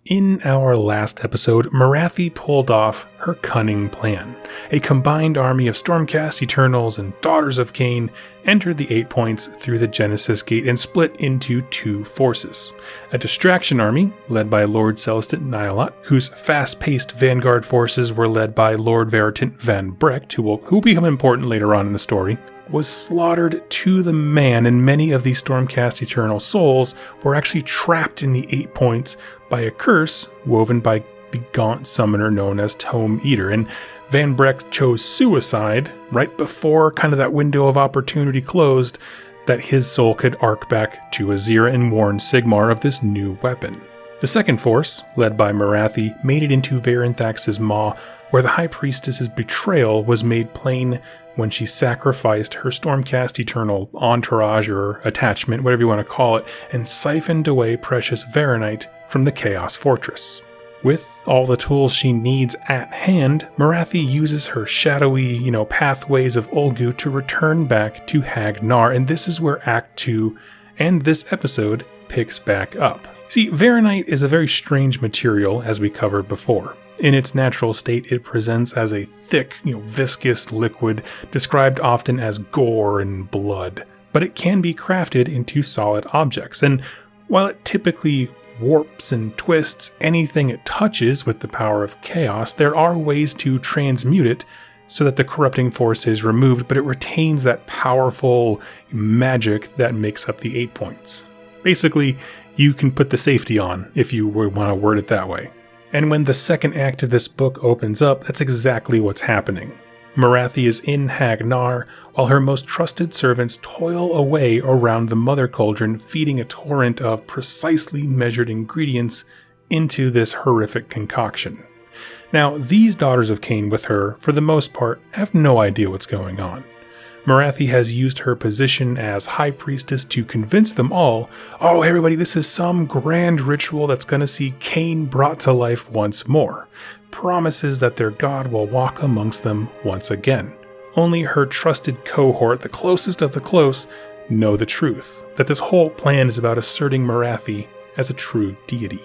In our last episode, Marathi pulled off her cunning plan. A combined army of Stormcast Eternals and Daughters of Cain entered the 8 points through the Genesis Gate and split into two forces. A distraction army, led by Lord Celestin Nyalot, whose fast-paced vanguard forces were led by Lord Veritant Van Brecht, who will become important later on in the story, was slaughtered to the man, and many of these Stormcast Eternal souls were actually trapped in the 8 points by a curse woven by the gaunt summoner known as Tome Eater. And Van Brecht chose suicide right before kind of that window of opportunity closed that his soul could arc back to Azira and warn Sigmar of this new weapon. The second force, led by Morathi, made it into Varenthax's maw, where the High Priestess's betrayal was made plain when she sacrificed her Stormcast Eternal entourage or attachment, whatever you want to call it, and siphoned away precious Varanite from the Chaos Fortress. With all the tools she needs at hand, Morathi uses her shadowy, pathways of Ulgu to return back to Hagg Narr, and this is where Act 2 and this episode picks back up. See, Varanite is a very strange material, as we covered before. In its natural state, it presents as a thick, viscous liquid, described often as gore and blood. But it can be crafted into solid objects, and while it typically warps and twists anything it touches with the power of chaos, there are ways to transmute it so that the corrupting force is removed, but it retains that powerful magic that makes up the 8 points. Basically, you can put the safety on, if you want to word it that way. And when the second act of this book opens up, that's exactly what's happening. Morathi is in Hagg Narr, while her most trusted servants toil away around the Mother Cauldron, feeding a torrent of precisely measured ingredients into this horrific concoction. Now, these Daughters of Cain with her, for the most part, have no idea what's going on. Morathi has used her position as High Priestess to convince them all, oh, everybody, this is some grand ritual that's going to see Cain brought to life once more. Promises that their god will walk amongst them once again. Only her trusted cohort, the closest of the close, know the truth, that this whole plan is about asserting Morathi as a true deity.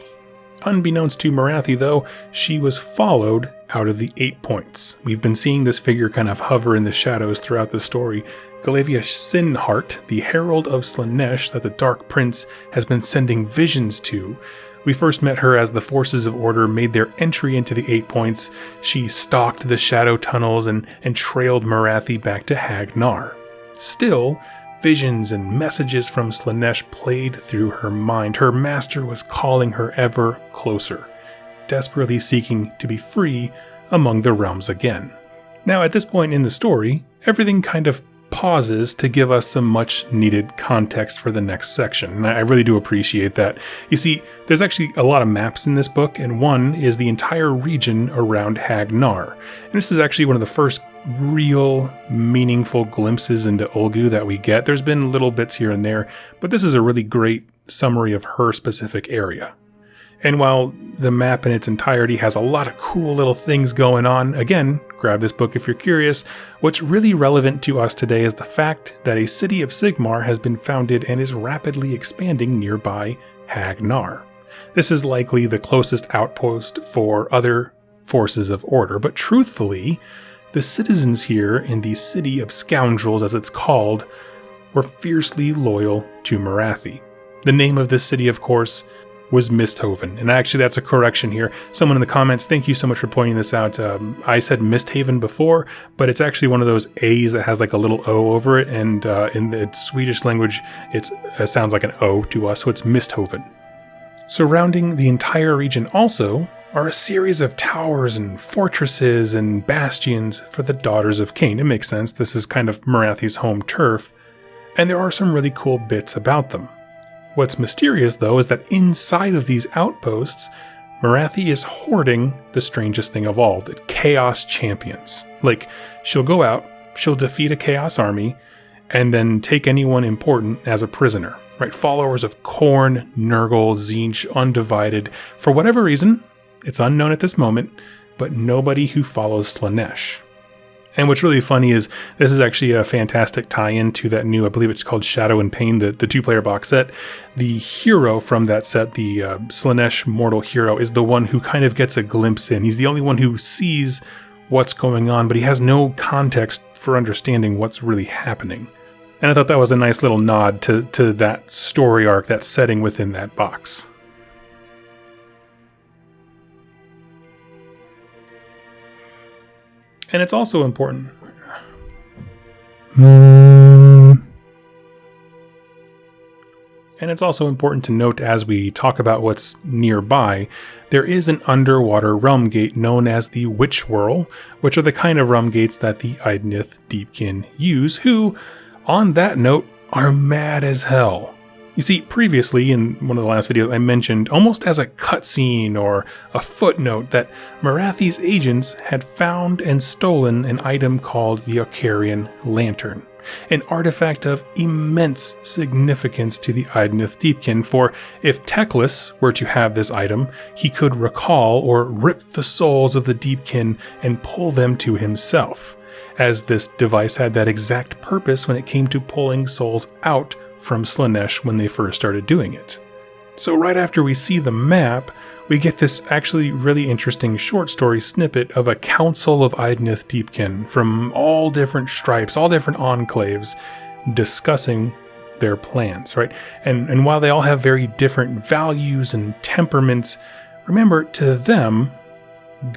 Unbeknownst to Morathi, though, she was followed out of the 8 points. We've been seeing this figure kind of hover in the shadows throughout the story. Galavia Sinheart, the herald of Slaanesh that the Dark Prince has been sending visions to. We first met her as the forces of order made their entry into the 8 points. She stalked the shadow tunnels and trailed Morathi back to Hagg Narr. Still, visions and messages from Slaanesh played through her mind. Her master was calling her ever closer, desperately seeking to be free among the realms again. Now, at this point in the story, everything kind of pauses to give us some much needed context for the next section, and I really do appreciate that. You see, there's actually a lot of maps in this book, and one is the entire region around Hagg Narr. And this is actually one of the first real meaningful glimpses into Ulgu that we get. There's been little bits here and there, but this is a really great summary of her specific area. And while the map in its entirety has a lot of cool little things going on, again, grab this book if you're curious, what's really relevant to us today is the fact that a city of Sigmar has been founded and is rapidly expanding nearby Hagg Narr. This is likely the closest outpost for other forces of order, but truthfully, the citizens here in the City of Scoundrels, as it's called, were fiercely loyal to Morathi. The name of this city, of course, was Mistoven. And actually, that's a correction here. Someone in the comments, thank you so much for pointing this out. I said Misthaven before, but it's actually one of those A's that has like a little O over it. And in the Swedish language, it sounds like an O to us, so it's Misthoven. Surrounding the entire region also are a series of towers and fortresses and bastions for the Daughters of Cain. It makes sense. This is kind of Morathi's home turf. And there are some really cool bits about them. What's mysterious, though, is that inside of these outposts, Morathi is hoarding the strangest thing of all, the Chaos Champions. Like, she'll go out, she'll defeat a Chaos army, and then take anyone important as a prisoner. Right? Followers of Khorne, Nurgle, Tzeentch, Undivided. For whatever reason, it's unknown at this moment, but nobody who follows Slaanesh. And what's really funny is this is actually a fantastic tie-in to that new, I believe it's called Shadow and Pain, the two-player box set. The hero from that set, the Slaanesh mortal hero, is the one who kind of gets a glimpse in. He's the only one who sees what's going on, but he has no context for understanding what's really happening. And I thought that was a nice little nod to that story arc, that setting within that box. And it's also important. And it's also important to note as we talk about what's nearby, there is an underwater realm gate known as the Witch Whirl, which are the kind of realm gates that the Idnith Deepkin use, who, on that note, are mad as hell. You see, previously in one of the last videos I mentioned, almost as a cutscene or a footnote, that Morathi's agents had found and stolen an item called the Ocarian Lantern, an artifact of immense significance to the Idnith Deepkin, for if Teclis were to have this item, he could recall or rip the souls of the Deepkin and pull them to himself, as this device had that exact purpose when it came to pulling souls out from Slaanesh when they first started doing it. So right after we see the map, we get this actually really interesting short story snippet of a council of Idnith Deepkin from all different stripes, all different enclaves, discussing their plans, right? And while they all have very different values and temperaments, remember, to them,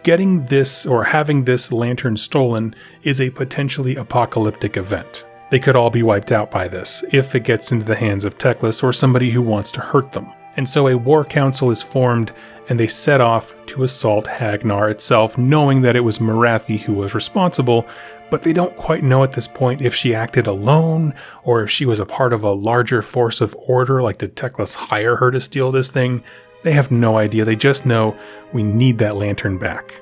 getting this or having this lantern stolen is a potentially apocalyptic event. They could all be wiped out by this if it gets into the hands of Teclis or somebody who wants to hurt them. And so a war council is formed and they set off to assault Hagg Narr itself, knowing that it was Morathi who was responsible, but they don't quite know at this point if she acted alone or if she was a part of a larger force of order, like did Teclis hire her to steal this thing? They have no idea. They just know we need that lantern back.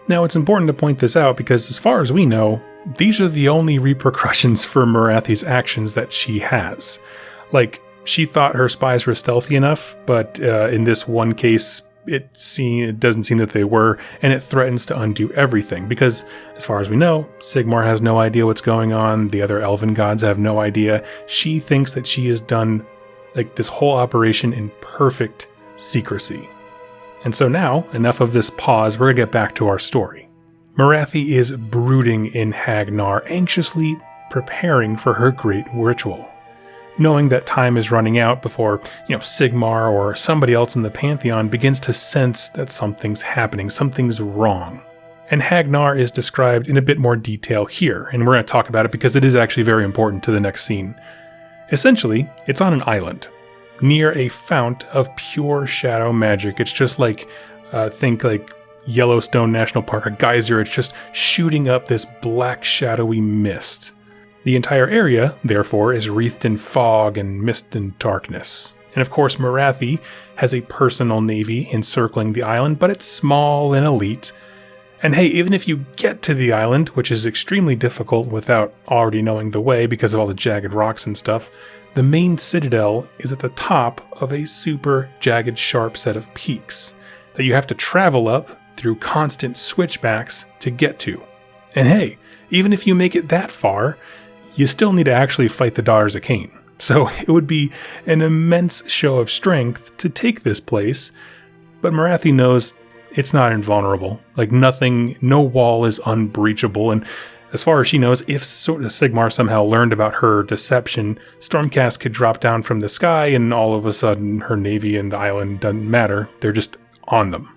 Now, it's important to point this out because as far as we know, these are the only repercussions for Morathi's actions that she has. Like, she thought her spies were stealthy enough, but in this one case, it doesn't seem that they were, and it threatens to undo everything, because as far as we know, Sigmar has no idea what's going on, the other elven gods have no idea. She thinks that she has done like this whole operation in perfect secrecy. And so now, enough of this pause, we're going to get back to our story. Morathi is brooding in Hagg Narr, anxiously preparing for her great ritual, knowing that time is running out before, Sigmar or somebody else in the Pantheon begins to sense that something's happening, something's wrong. And Hagg Narr is described in a bit more detail here, and we're going to talk about it because it is actually very important to the next scene. Essentially, it's on an island, near a fount of pure shadow magic. It's just like, think like Yellowstone National Park, a geyser. It's just shooting up this black shadowy mist. The entire area, therefore, is wreathed in fog and mist and darkness. And of course, Morathi has a personal navy encircling the island, but it's small and elite. And hey, even if you get to the island, which is extremely difficult without already knowing the way because of all the jagged rocks and stuff, the main citadel is at the top of a super jagged, sharp set of peaks that you have to travel up through constant switchbacks to get to. And hey, even if you make it that far, you still need to actually fight the Daughters of Cain. So it would be an immense show of strength to take this place, but Morathi knows it's not invulnerable. Like nothing, no wall is unbreachable, and as far as she knows, if Sigmar somehow learned about her deception, Stormcast could drop down from the sky and all of a sudden her navy and the island doesn't matter, they're just on them.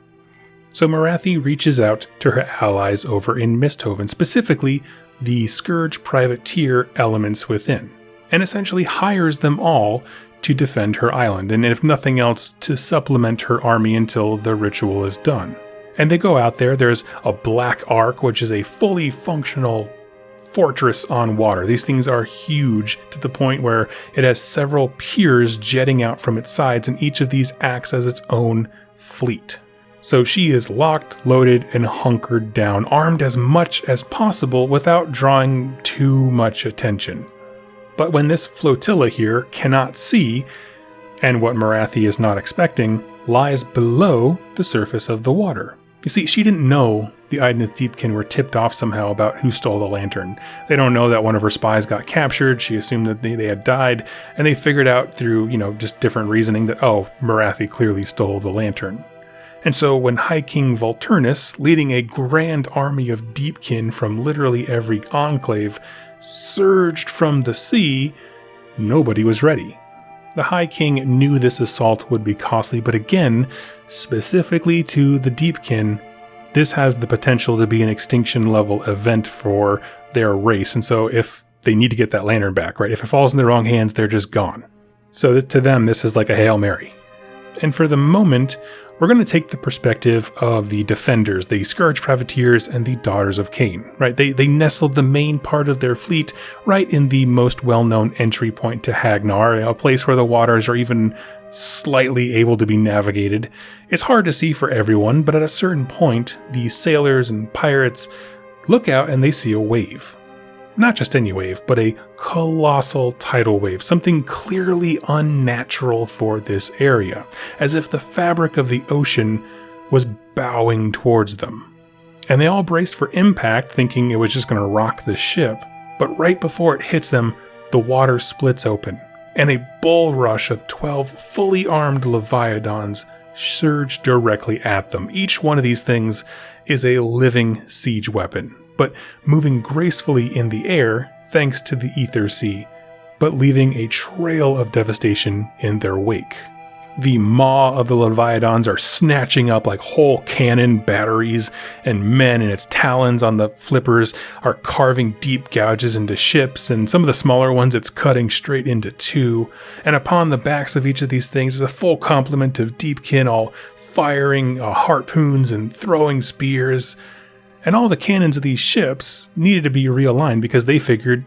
So Morathi reaches out to her allies over in Mistoven, specifically the Scourge Privateer elements within, and essentially hires them all to defend her island, and if nothing else, to supplement her army until the ritual is done. And they go out there. There's a Black Ark, which is a fully functional fortress on water. These things are huge to the point where it has several piers jetting out from its sides, and each of these acts as its own fleet. So she is locked, loaded, and hunkered down, armed as much as possible without drawing too much attention. But when this flotilla here cannot see, and what Morathi is not expecting, lies below the surface of the water. You see, she didn't know the Idnith Deepkin were tipped off somehow about who stole the lantern. They don't know that one of her spies got captured. She assumed that they had died, and they figured out through, just different reasoning that, Morathi clearly stole the lantern. And so when High King Volturnus, leading a grand army of Deepkin from literally every enclave, surged from the sea, nobody was ready. The High King knew this assault would be costly, but again, specifically to the Deepkin, this has the potential to be an extinction-level event for their race. And so if they need to get that lantern back, right? If it falls in the wrong hands, they're just gone. So to them, this is like a Hail Mary. And for the moment, we're going to take the perspective of the defenders, the Scourge Privateers and the Daughters of Cain, right? They nestled the main part of their fleet right in the most well-known entry point to Hagg Nar, a place where the waters are even slightly able to be navigated. It's hard to see for everyone, but at a certain point, the sailors and pirates look out and they see a wave. Not just any wave, but a colossal tidal wave, something clearly unnatural for this area, as if the fabric of the ocean was bowing towards them. And they all braced for impact, thinking it was just going to rock the ship, but right before it hits them, the water splits open, and a bull rush of 12 fully armed Leviathans surge directly at them. Each one of these things is a living siege weapon, but moving gracefully in the air thanks to the ether sea, but leaving a trail of devastation in their wake. The maw of the Leviathans are snatching up like whole cannon batteries, and men in its talons on the flippers are carving deep gouges into ships, and some of the smaller ones it's cutting straight into two. And upon the backs of each of these things is a full complement of Deepkin, all firing harpoons and throwing spears. And all the cannons of these ships needed to be realigned because they figured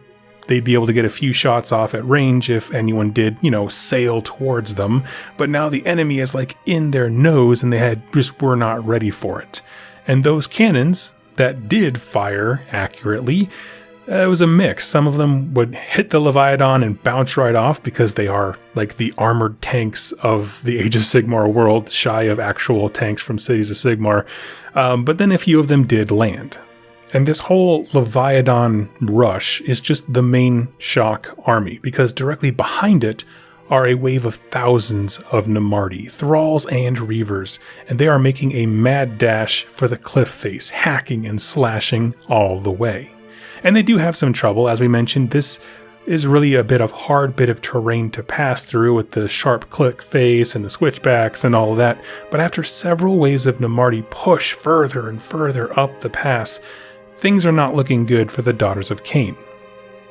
they'd be able to get a few shots off at range if anyone did, sail towards them. But now the enemy is like in their nose and they were not ready for it. And those cannons that did fire accurately, it was a mix. Some of them would hit the Leviathan and bounce right off because they are like the armored tanks of the Age of Sigmar world, shy of actual tanks from Cities of Sigmar. But then a few of them did land. And this whole Leviathan rush is just the main shock army, because directly behind it are a wave of thousands of Namarti, thralls and reavers, and they are making a mad dash for the cliff face, hacking and slashing all the way. And they do have some trouble. As we mentioned, this is really a hard bit of terrain to pass through with the sharp cliff face and the switchbacks and all of that. But after several waves of Namarti push further and further up the pass, things are not looking good for the Daughters of Cain.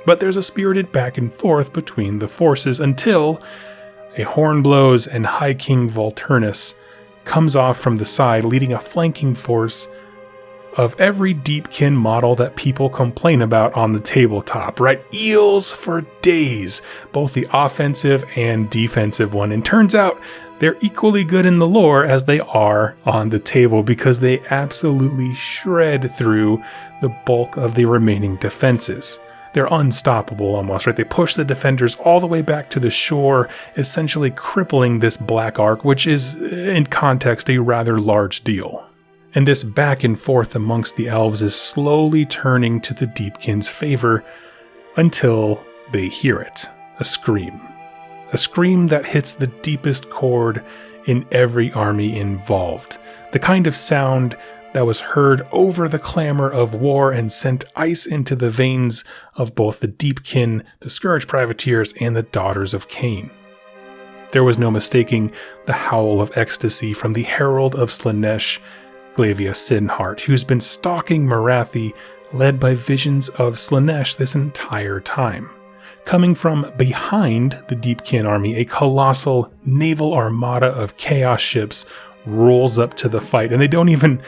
But there's a spirited back and forth between the forces until a horn blows and High King Volturnus comes off from the side, leading a flanking force of every Deepkin model that people complain about on the tabletop, right? Eels for days, both the offensive and defensive one. And turns out they're equally good in the lore as they are on the table, because they absolutely shred through the bulk of the remaining defenses. They're unstoppable almost, right? They push the defenders all the way back to the shore, essentially crippling this Black Ark, which is, in context, a rather large deal. And this back and forth amongst the elves is slowly turning to the Deepkin's favor until they hear it. A scream. A scream that hits the deepest chord in every army involved. The kind of sound that was heard over the clamor of war and sent ice into the veins of both the Deepkin, the Scourge Privateers, and the Daughters of Cain. There was no mistaking the howl of ecstasy from the Herald of Slaanesh, Glavia Sinhart, who's been stalking Marathi, led by visions of Slaanesh this entire time. Coming from behind the Deepkin army, a colossal naval armada of chaos ships rolls up to the fight, and they don't even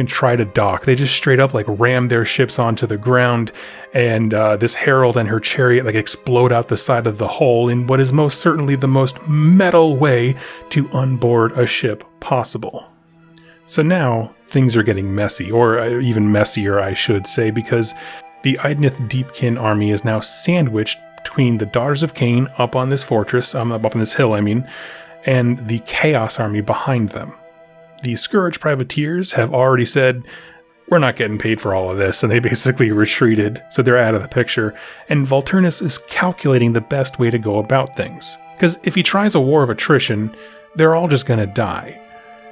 try to dock. They just straight up ram their ships onto the ground, and this herald and her chariot explode out the side of the hull in what is most certainly the most metal way to unboard a ship possible. So now things are getting messy, or even messier, I should say, because the Idnith Deepkin army is now sandwiched between the Daughters of Cain up on this fortress, up on this hill, and the Chaos army behind them. The Scourge Privateers have already said, we're not getting paid for all of this, and they basically retreated, so they're out of the picture, and Volturnus is calculating the best way to go about things. Because if he tries a war of attrition, they're all just gonna die.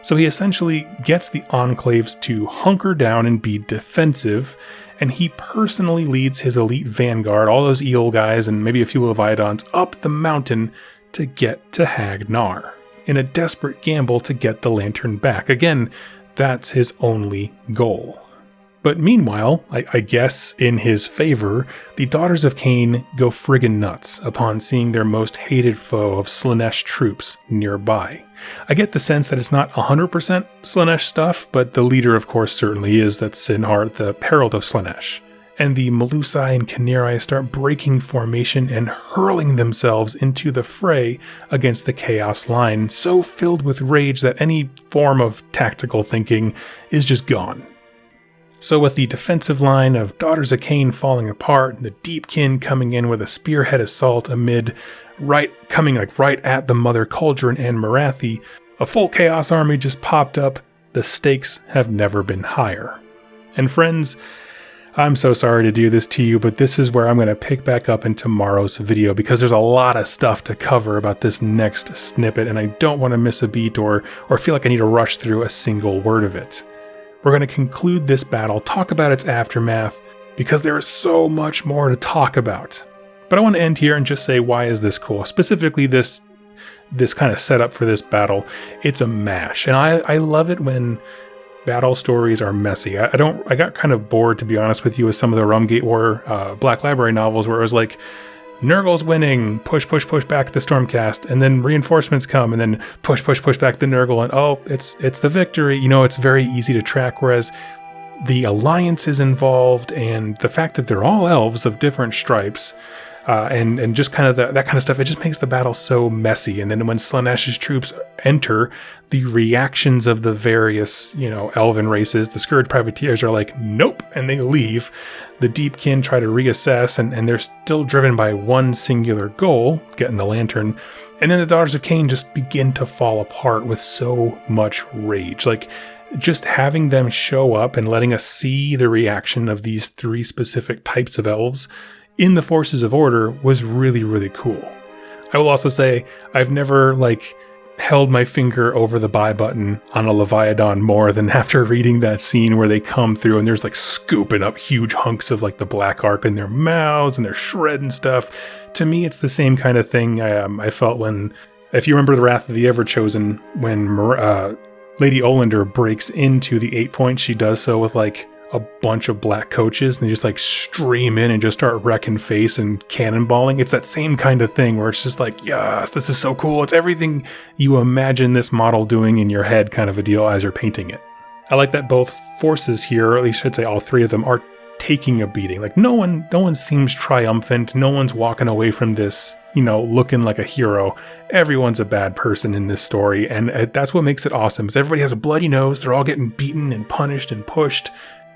So he essentially gets the enclaves to hunker down and be defensive, and he personally leads his elite vanguard, all those eel guys and maybe a few Leviathans, up the mountain to get to Hagg Narr, in a desperate gamble to get the lantern back. Again, that's his only goal. But meanwhile, I guess in his favor, the Daughters of Cain go friggin' nuts upon seeing their most hated foe of Slaanesh troops nearby. I get the sense that it's not 100% Slaanesh stuff, but the leader of course certainly is. That's Sinhart, the Herald of Slaanesh. And the Melusai and Caniri start breaking formation and hurling themselves into the fray against the Chaos line, so filled with rage that any form of tactical thinking is just gone. So with the defensive line of Daughters of Cain falling apart, and the Deepkin coming in with a spearhead assault coming right at the Mother Cauldron and Marathi, a full Chaos army just popped up. The stakes have never been higher. And friends, I'm so sorry to do this to you, but this is where I'm going to pick back up in tomorrow's video, because there's a lot of stuff to cover about this next snippet, and I don't want to miss a beat or feel like I need to rush through a single word of it. We're going to conclude this battle, talk about its aftermath, because there is so much more to talk about. But I want to end here and just say, why is this cool? Specifically this kind of setup for this battle. It's a mash, and I love it when battle stories are messy. I got kind of bored, to be honest with you, with some of the Rumgate War Black Library novels where it was like, Nurgle's winning, push back the Stormcast, and then reinforcements come, and then push back the Nurgle, and oh, it's the victory. You know, it's very easy to track, whereas the alliances involved and the fact that they're all elves of different stripes, and just kind of that kind of stuff, it just makes the battle so messy. And then when Slaanesh's troops enter, the reactions of the various, elven races, the Scourge Privateers are like, nope, and they leave. The Deepkin try to reassess, and they're still driven by one singular goal, getting the lantern. And then the Daughters of Cain just begin to fall apart with so much rage. Like, just having them show up and letting us see the reaction of these three specific types of elves in the Forces of Order was really, really cool. I will also say, I've never, held my finger over the buy button on a Leviathan more than after reading that scene where they come through and there's scooping up huge hunks of the Black Ark in their mouths and they're shredding stuff. To me, it's the same kind of thing I felt when, if you remember the Wrath of the Everchosen, when Lady Olander breaks into the 8 Point, she does so with a bunch of black coaches, and they just stream in and just start wrecking face and cannonballing. It's that same kind of thing where it's just yes, this is so cool. It's everything you imagine this model doing in your head, kind of a deal, as you're painting it. I like that both forces here, or at least I'd say all three of them, are taking a beating. No one seems triumphant. No one's walking away from this, looking like a hero. Everyone's a bad person in this story, and that's what makes it awesome. Is everybody has a bloody nose. They're all getting beaten and punished and pushed,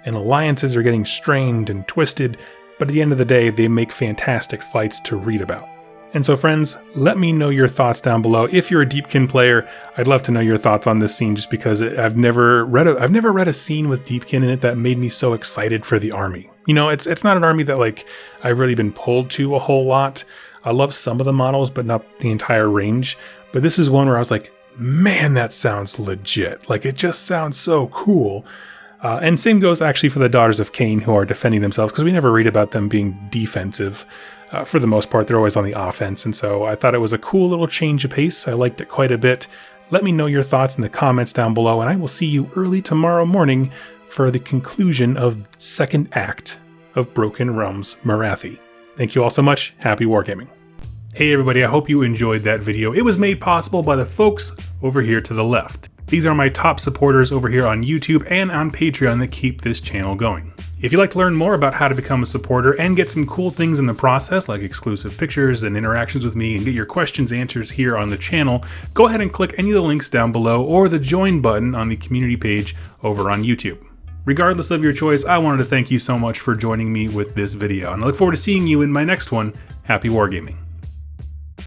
and alliances are getting strained and twisted, but at the end of the day, they make fantastic fights to read about. And so friends, let me know your thoughts down below. If you're a Deepkin player, I'd love to know your thoughts on this scene, just because I've never read a scene with Deepkin in it that made me so excited for the army. It's not an army that I've really been pulled to a whole lot. I love some of the models, but not the entire range. But this is one where I was like, man, that sounds legit. It just sounds so cool. And same goes actually for the Daughters of Cain, who are defending themselves, because we never read about them being defensive. For the most part, they're always on the offense, and so I thought it was a cool little change of pace. I liked it quite a bit. Let me know your thoughts in the comments down below, and I will see you early tomorrow morning for the conclusion of the second act of Broken Realms Marathi. Thank you all so much. Happy wargaming. Hey everybody, I hope you enjoyed that video. It was made possible by the folks over here to the left. These are my top supporters over here on YouTube and on Patreon that keep this channel going. If you'd like to learn more about how to become a supporter and get some cool things in the process, like exclusive pictures and interactions with me, and get your questions answered here on the channel, go ahead and click any of the links down below or the join button on the community page over on YouTube. Regardless of your choice, I wanted to thank you so much for joining me with this video, and I look forward to seeing you in my next one. Happy wargaming.